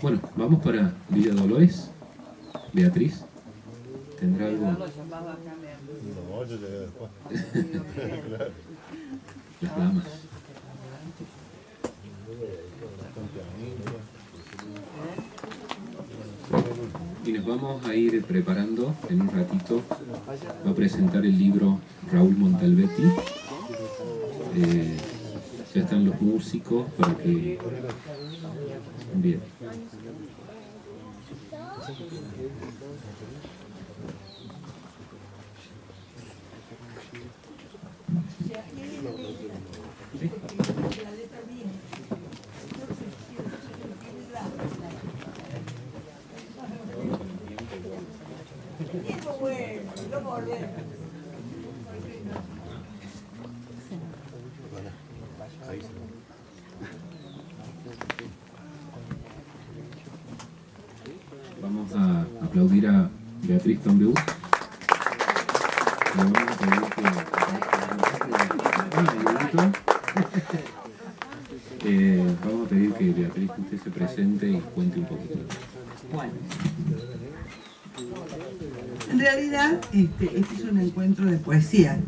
Bueno, vamos para Villa Dolores. Beatriz, ¿tendrá algo? No, yo llegué después. Las damas. Y nos vamos a ir preparando en un ratito. Va a presentar el libro Raúl Montalbetti. Ya están los músicos para que... Bien. Vamos a aplaudir a Beatriz Tombeú. Vamos a pedir que Beatriz usted se presente y cuente un poquito. Bueno, en realidad este es un encuentro de poesía,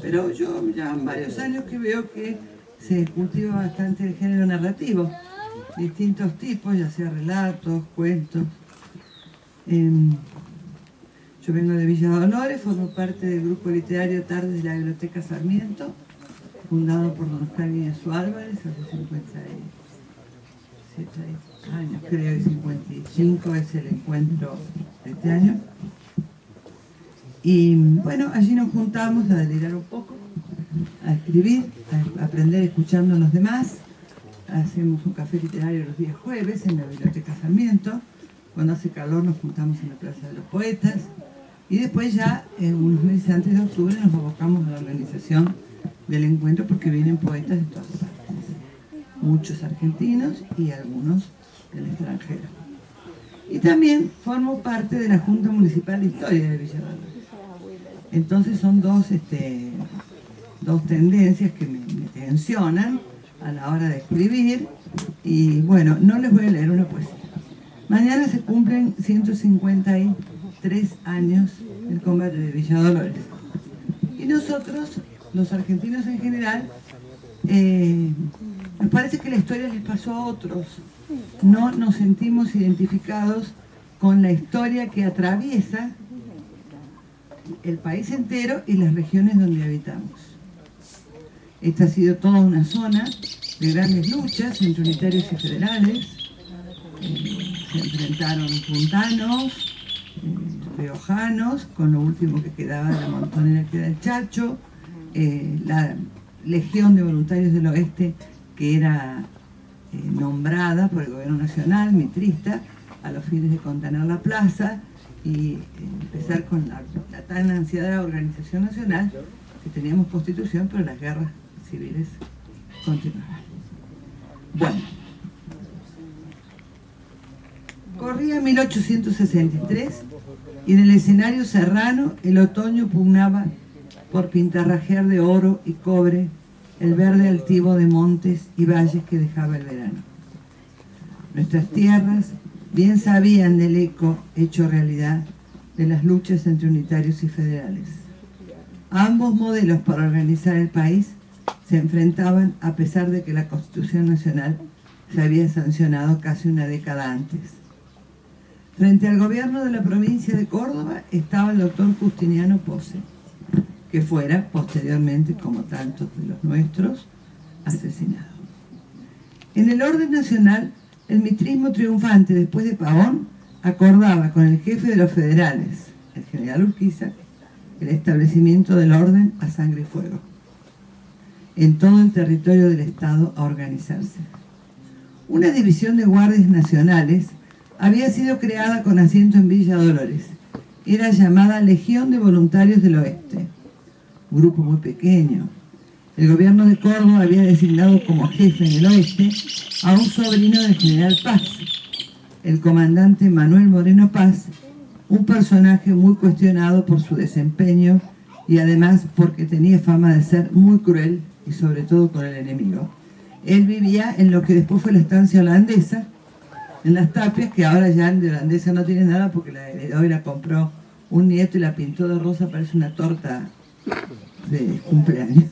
pero yo ya en varios años que veo que se cultiva bastante el género narrativo, distintos tipos, ya sea relatos, cuentos. Yo vengo de Villa Dolores, formo parte del grupo literario Tardes de la Biblioteca Sarmiento, fundado por don Oscar Guiñazú Álvarez hace 57 años, creo, y 55 es el encuentro de este año. Y bueno, allí nos juntamos a delirar un poco, a escribir, a aprender escuchando a los demás. Hacemos un café literario los días jueves en la Biblioteca Sarmiento. Cuando hace calor nos juntamos en la Plaza de los Poetas. Y después ya, unos meses antes de octubre, nos abocamos a la organización del encuentro porque vienen poetas de todas partes. Muchos argentinos y algunos del extranjero. Y también formo parte de la Junta Municipal de Historia de Villa Dolores. Entonces son dos tendencias que me tensionan a la hora de escribir. Y bueno, no les voy a leer una poesía. Mañana se cumplen 153 años del combate de Villa Dolores. Y nosotros, los argentinos en general, nos parece que la historia les pasó a otros. No nos sentimos identificados con la historia que atraviesa el país entero y las regiones donde habitamos. Esta ha sido toda una zona de grandes luchas entre unitarios y federales. Se enfrentaron puntanos, riojanos, con lo último que quedaba de la montonera que era el Chacho, la Legión de Voluntarios del Oeste, que era nombrada por el gobierno nacional, mitrista, a los fines de contener la plaza y empezar con la tan ansiada organización nacional, que teníamos constitución, pero las guerras civiles continuaban. Bueno, corría 1863 y en el escenario serrano el otoño pugnaba por pintarrajear de oro y cobre el verde altivo de montes y valles que dejaba el verano. Nuestras tierras bien sabían del eco hecho realidad de las luchas entre unitarios y federales. Ambos modelos para organizar el país se enfrentaban a pesar de que la Constitución Nacional se había sancionado casi una década antes. Frente al gobierno de la provincia de Córdoba estaba el doctor Justiniano Posse, que fuera posteriormente, como tantos de los nuestros, asesinado. En el orden nacional, el mitrismo triunfante después de Pavón acordaba con el jefe de los federales, el general Urquiza, el establecimiento del orden a sangre y fuego en todo el territorio del Estado a organizarse. Una división de guardias nacionales había sido creada con asiento en Villa Dolores. Era llamada Legión de Voluntarios del Oeste, un grupo muy pequeño. El gobierno de Córdoba había designado como jefe en el oeste a un sobrino del general Paz, el comandante Manuel Moreno Paz, un personaje muy cuestionado por su desempeño y además porque tenía fama de ser muy cruel y sobre todo con el enemigo. Él vivía en lo que después fue la estancia holandesa, en Las Tapias, que ahora ya de holandesa no tiene nada porque la heredó y la compró un nieto y la pintó de rosa, parece una torta de cumpleaños.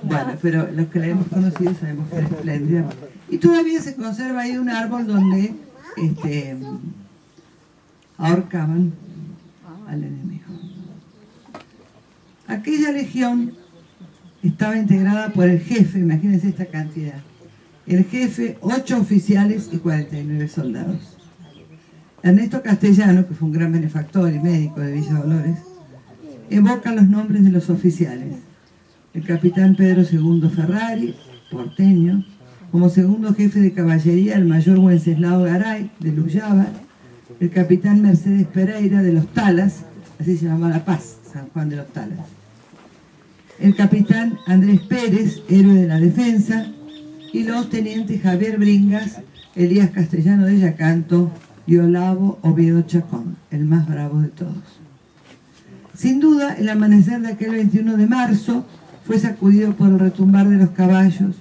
Bueno, pero los que la hemos conocido sabemos que era espléndida. Y todavía se conserva ahí un árbol donde ahorcaban al enemigo. Aquella legión estaba integrada por el jefe, imagínense esta cantidad. El jefe, 8 oficiales y 49 soldados. Ernesto Castellano, que fue un gran benefactor y médico de Villa Dolores, evoca los nombres de los oficiales. El capitán Pedro II Ferrari, porteño, como segundo jefe de caballería el mayor Wenceslao Garay, de Luyaba, el capitán Mercedes Pereira, de Los Talas, así se llama La Paz, San Juan de los Talas, el capitán Andrés Pérez, héroe de la defensa, y los tenientes Javier Bringas, Elías Castellano de Yacanto y Olavo Oviedo Chacón, el más bravo de todos. Sin duda, el amanecer de aquel 21 de marzo fue sacudido por el retumbar de los caballos,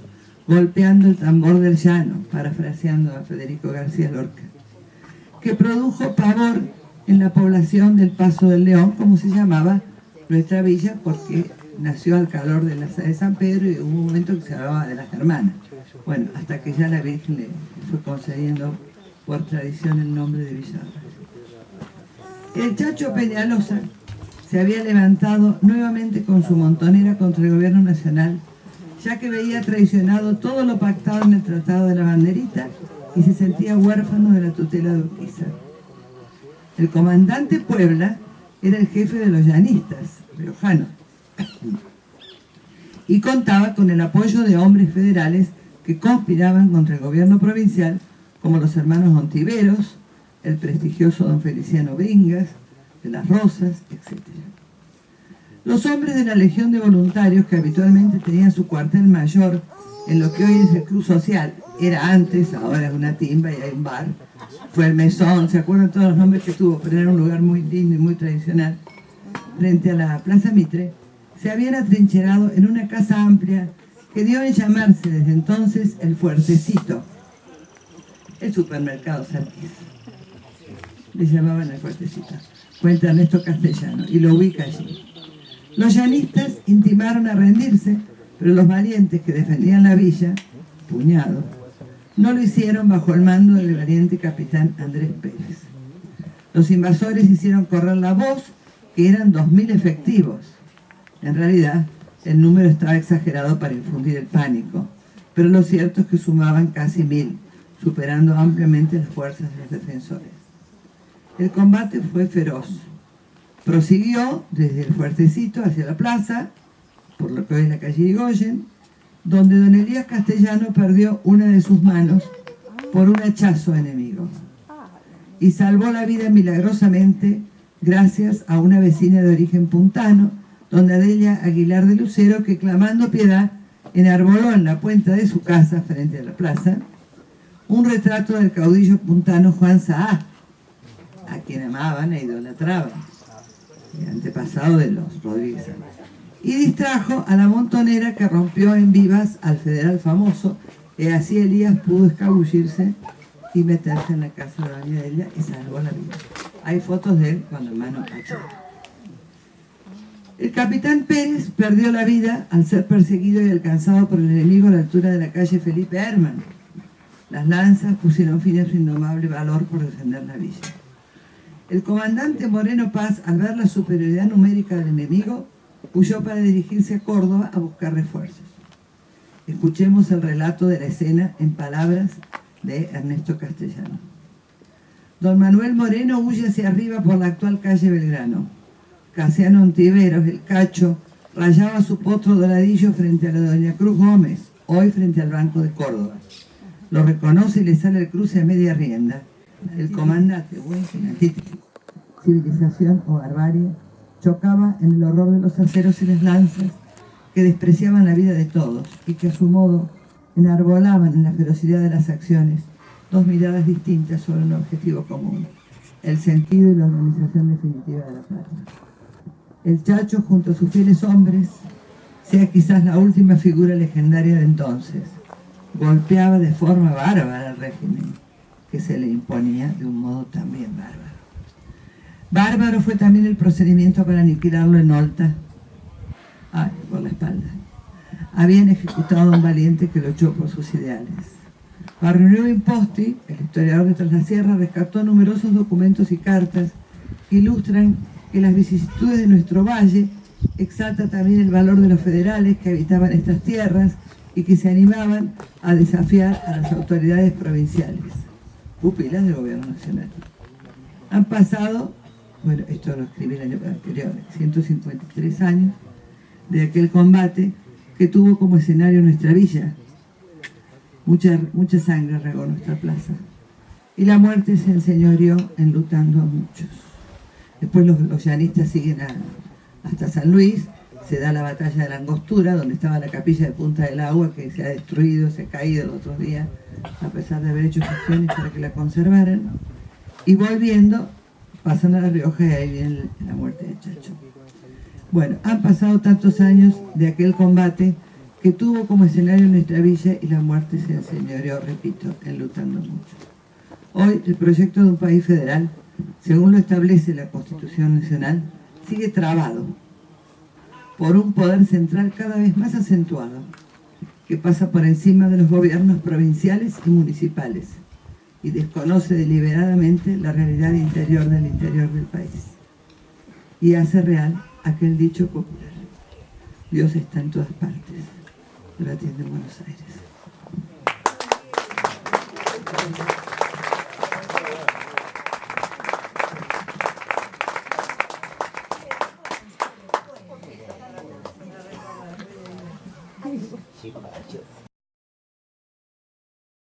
golpeando el tambor del llano, parafraseando a Federico García Lorca, que produjo pavor en la población del Paso del León, como se llamaba nuestra villa, porque nació al calor de la de San Pedro y hubo un momento que se hablaba de las hermanas. Bueno, hasta que ya la Virgen le fue concediendo por tradición el nombre de Villa Dolores. El Chacho Peñalosa se había levantado nuevamente con su montonera contra el gobierno nacional, ya que veía traicionado todo lo pactado en el Tratado de la Banderita y se sentía huérfano de la tutela de Urquiza. El comandante Puebla era el jefe de los llanistas, riojanos, y contaba con el apoyo de hombres federales que conspiraban contra el gobierno provincial, como los hermanos Ontiveros, el prestigioso don Feliciano Bringas, de las Rosas, etc. Los hombres de la Legión de Voluntarios, que habitualmente tenían su cuartel mayor en lo que hoy es el Club Social, era antes, ahora es una timba y hay un bar, fue el Mesón, ¿se acuerdan todos los nombres que tuvo? Pero era un lugar muy lindo y muy tradicional, frente a la Plaza Mitre, se habían atrincherado en una casa amplia que dio en llamarse desde entonces el Fuertecito, el supermercado Sarquís. Le llamaban el Fuertecito, cuenta Ernesto Castellano, y lo ubica allí. Los llanistas intimaron a rendirse, pero los valientes que defendían la villa, puñados, no lo hicieron bajo el mando del valiente capitán Andrés Pérez. Los invasores hicieron correr la voz que eran 2000 efectivos. En realidad, el número estaba exagerado para infundir el pánico, pero lo cierto es que sumaban casi 1000, superando ampliamente las fuerzas de los defensores. El combate fue feroz. Prosiguió desde el Fuertecito hacia la plaza, por lo que hoy es la calle Irigoyen, donde don Elías Castellano perdió una de sus manos por un hachazo enemigo y salvó la vida milagrosamente gracias a una vecina de origen puntano, doña Adelia Aguilar de Lucero, que clamando piedad enarboló en la puerta de su casa frente a la plaza un retrato del caudillo puntano Juan Saá, a quien amaban e idolatraban, el antepasado de los Rodríguez, y distrajo a la montonera que rompió en vivas al federal famoso, y así Elías pudo escabullirse y meterse en la casa de doña Adelia y salvó la vida. Hay fotos de él con la mano achada. El capitán Pérez perdió la vida al ser perseguido y alcanzado por el enemigo a la altura de la calle Felipe Hermann. Las lanzas pusieron fin a su indomable valor por defender la villa. El comandante Moreno Paz, al ver la superioridad numérica del enemigo, huyó para dirigirse a Córdoba a buscar refuerzos. Escuchemos el relato de la escena en palabras de Ernesto Castellano. Don Manuel Moreno huye hacia arriba por la actual calle Belgrano. Casiano Ontiveros, el Cacho, rayaba su potro doradillo frente a la Doña Cruz Gómez, hoy frente al Banco de Córdoba. Lo reconoce y le sale el cruce a media rienda. El comandante, civilización o barbarie, chocaba en el horror de los aceros y las lanzas que despreciaban la vida de todos y que a su modo enarbolaban en la ferocidad de las acciones dos miradas distintas sobre un objetivo común, el sentido y la organización definitiva de la patria. El Chacho, junto a sus fieles hombres, sea quizás la última figura legendaria de entonces, golpeaba de forma bárbara al régimen que se le imponía de un modo también bárbaro. Bárbaro fue también el procedimiento para aniquilarlo en Olta, por la espalda. Habían ejecutado a un valiente que luchó por sus ideales. Barrio Imposti, el historiador de Tras la Sierra, rescató numerosos documentos y cartas que ilustran que las vicisitudes de nuestro valle exalta también el valor de los federales que habitaban estas tierras y que se animaban a desafiar a las autoridades provinciales, pupilas del gobierno nacional. Han pasado, bueno, esto lo escribí el año anterior, 153 años de aquel combate que tuvo como escenario nuestra villa. Mucha sangre regó nuestra plaza. Y la muerte se enseñoreó enlutando a muchos. Después los llanistas siguen hasta San Luis, se da la batalla de la Angostura, donde estaba la capilla de Punta del Agua, que se ha destruido, se ha caído los otros días, a pesar de haber hecho gestiones para que la conservaran. Y volviendo, pasan a La Rioja y ahí viene la muerte de Chacho. Bueno, han pasado tantos años de aquel combate que tuvo como escenario nuestra villa y la muerte se enseñoreó, repito, enlutando mucho. Hoy el proyecto de un país federal, según lo establece la Constitución Nacional, sigue trabado por un poder central cada vez más acentuado, que pasa por encima de los gobiernos provinciales y municipales y desconoce deliberadamente la realidad interior del país. Y hace real aquel dicho popular: Dios está en todas partes, pero atiende en Buenos Aires.